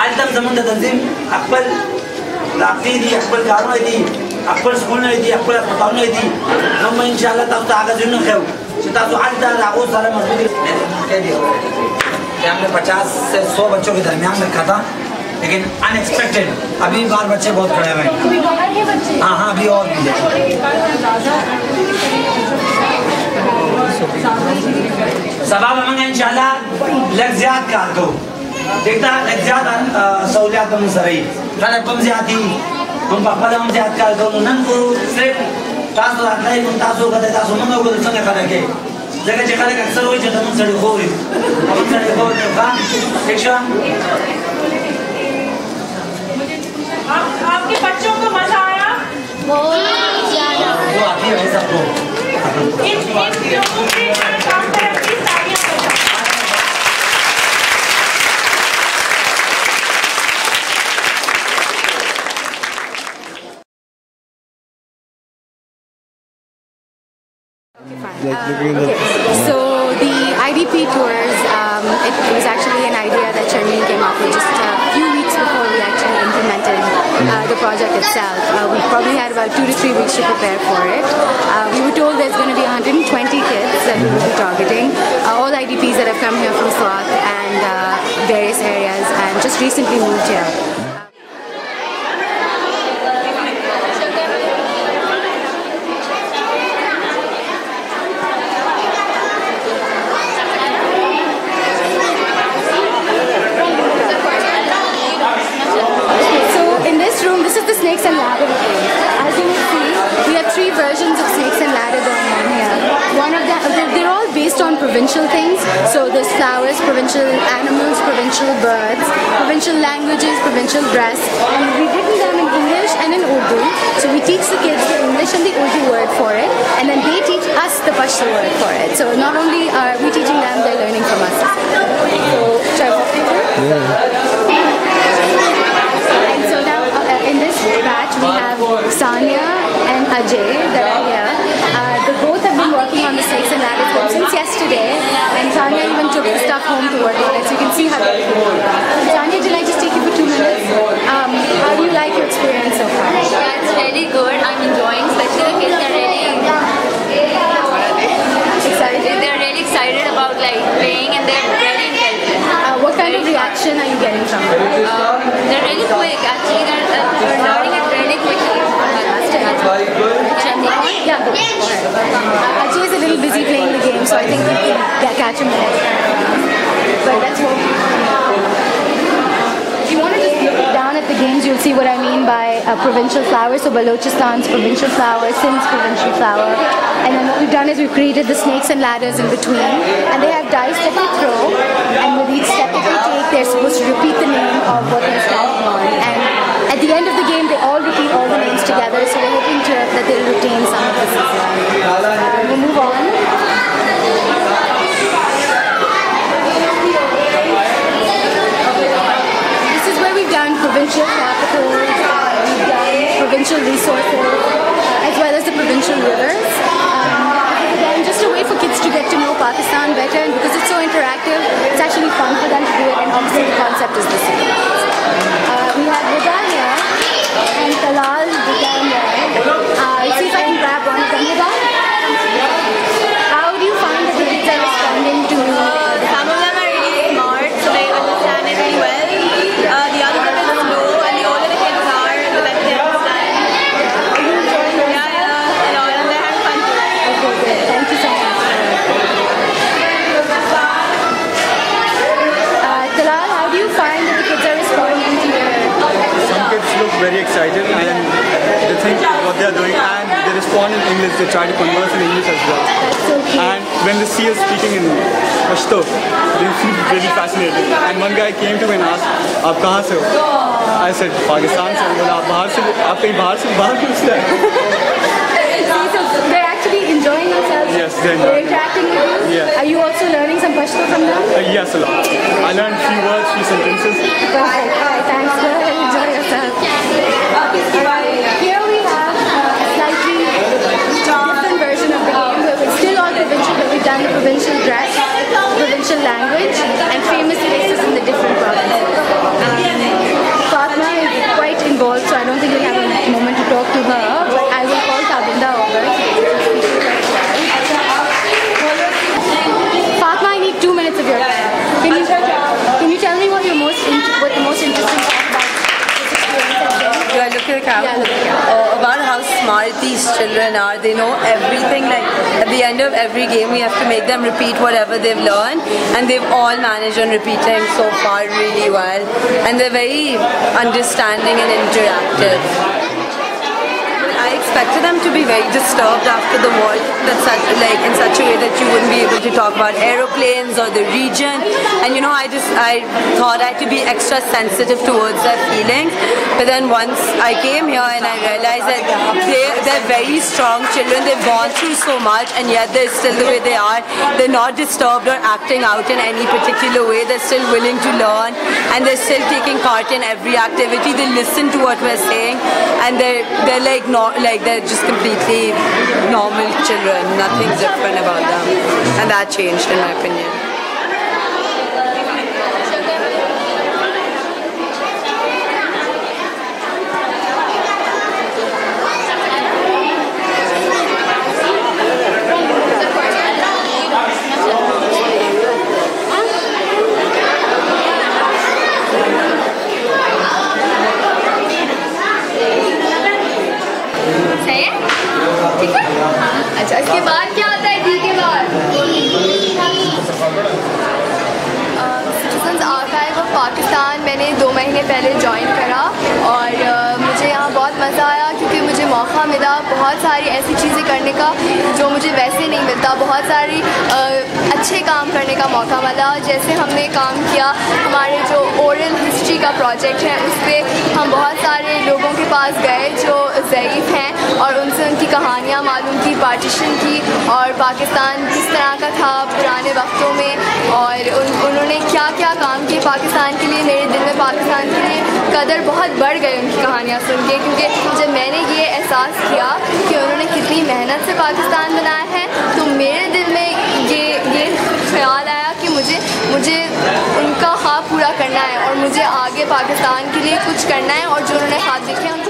आजतम जमन तंजीम अकबल राब्ती दी अकबल कारों दी अकबल स्कूल ने दी अकबल अस्पताल ने दी हम इंशाल्लाह तब तो आगे जुनून खेव चिता तो आज तक रागो सारा मजबूती कह दिया हमने 50 से 100 बच्चों के दरमियान रखा था लेकिन अनएक्सपेक्टेड अभी बार बच्चे बहुत खड़े हुए हैं हाँ हाँ अभी और भी सबाब मंगे इंशाल्लाह लग्ज़ियात कर दो देखता लग्ज़ियात सहूलियात हम सही खाना कम ज़्यादा हम पापा हम ज़्यादा कर दो नन को सिर्फ तासो आता है तासो का तासो मंगा को संग खाना के जगह जगह का अक्सर वही जगह मुझे खोई अब मुझे खोई तो का देखो आपके बच्चों को मजा आया बहुत ज़्यादा वो आती है वैसा को इन लोगों के काम पर अपनी तालियां बजाओ So the IDP tours, it was actually an idea that Sharmeen came up with just a few weeks before we actually implemented the project itself. We probably had about 2 to 3 weeks to prepare for it. We were told there's going to be 120 kids that we will be targeting, all IDPs that have come here from Swat and various areas and just recently moved here. Snakes and ladder game. As you will see, we have 3 versions of snakes and ladder going on here. One of them, they're all based on provincial things. So there's flowers, provincial animals, provincial birds, provincial languages, provincial dress, and we've written them in English and in Urdu. So we teach the kids the English and the Urdu word for it, and then they teach us the Pashto word for it. So not only are we teaching them, they're learning from us. So shall I walk you through? In this batch, we have Sanya and Ajay that are here. They both have been working on the snakes and ladders game since yesterday, and Sanya even took the stuff home to work on it, so you can see how they're doing. Sanya, would you like to take you for 2 minutes? How do you like your experience so far? Yeah, it's really good. I'm enjoying, especially the kids are really excited. They're really excited about like playing, and they're very intelligent. What kind of reaction are you getting from them? They're really quick. Actually, they're learning it really quickly. Yeah, go ahead. Ajay is a little busy playing the game, so I think we can catch him there. But let's hope. If you want to just look down at the games, you'll see what I mean by provincial flower. So Balochistan's provincial flower, Sindh's provincial flower. And then what we've done is we've created the snakes and ladders in between. And they have dice that they throw. And with each step that they take, they're supposed to repeat the name of what they're standing on. And at the end of the game, they all repeat all the names together. So we're hoping that they'll retain some of this as well. We'll move on. This is where we've done provincial capitals, we've done provincial resources, as well as the provincial rivers. Again, just a way for kids to get to know Pakistan better, and because it's so interactive, it's actually fun for them to do it, and obviously the concept is the same. We have Rida here, and Talal down there. Let's see if I can grab one of them. Rida, how do you find that the kids are responding to Some of them are really smart, so they understand it really well. The other one is slow, and the older the kids are, the better they understand. Are you enjoying it? Yeah, a lot, and they're having fun too. Okay, good. Thank you so much. Talal, how do you find that the kids are responding to your... Some kids look very excited and they think what they are doing, and they respond in English. They try to converse in English as well. That's so cute. And when they see us speaking in Pashto, they feel really fascinated. And one guy came to me and asked, "आप कहाँ से हो?" I said, "Pakistan से." बोला, "आप बाहर से? आप कहीं बाहर क्यों से आए?" So they're actually enjoying themselves? Yes, they're enjoying. Interacting with you? Yeah. Are you also learning some Pashto from them? Yes, a lot. I learned few words, few sentences. Perfect. Alright, thanks. Go ahead, enjoy yourself. Here we have a slightly different version of the game. It's still all provincial, but we've done the provincial dress, provincial language, and famous smart these children are. They know everything. Like at the end of every game, we have to make them repeat whatever they've learned, and they've all managed on repeating so far really well. And they're very understanding and interactive. I expected them to be very disturbed after the war, in such a way that you wouldn't be able to talk about aeroplanes or the region. And you know, I thought I had to be extra sensitive towards their feelings. But then once I came here and I realized that they're very strong children. They've gone through so much, and yet they're still the way they are. They're not disturbed or acting out in any particular way. They're still willing to learn, and they're still taking part in every activity. They listen to what we're saying, and they're they're just completely normal children. Nothing's different about them, and that changed in my opinion. अच्छा, इसके बाद क्या आता है? D के बाद citizens archive of Pakistan मैंने 2 महीने पहले ज्वाइन करा, और मुझे यहाँ बहुत मज़ा आया क्योंकि मुझे मौका मिला बहुत सारी ऐसी चीज़ें करने का जो मुझे वैसे नहीं मिलता। बहुत सारी अच्छे काम करने का मौका मिला। जैसे हमने काम किया, हमारे जो ओरल हिस्ट्री का प्रोजेक्ट है उस पर हम बहुत सारे लोगों के पास गए जो ज़ईफ़ हैं, और उनसे उनकी कहानियाँ मालूम की, पार्टीशन की, और पाकिस्तान किस तरह का था पुराने वक्तों में, और उन्होंने क्या क्या काम किए पाकिस्तान के लिए। मेरे दिल में पाकिस्तान के लिए कदर बहुत बढ़ गई उनकी कहानियाँ सुन के, क्योंकि जब मैंने ये एहसास किया कि उन्होंने कितनी मेहनत से पाकिस्तान बनाया है, तो मेरे दिल में ये ख्याल आया कि मुझे उनका ख्वाब पूरा करना है, और मुझे आगे पाकिस्तान के लिए कुछ करना है, और जो उन्होंने ख्वाब देखे हैं उनको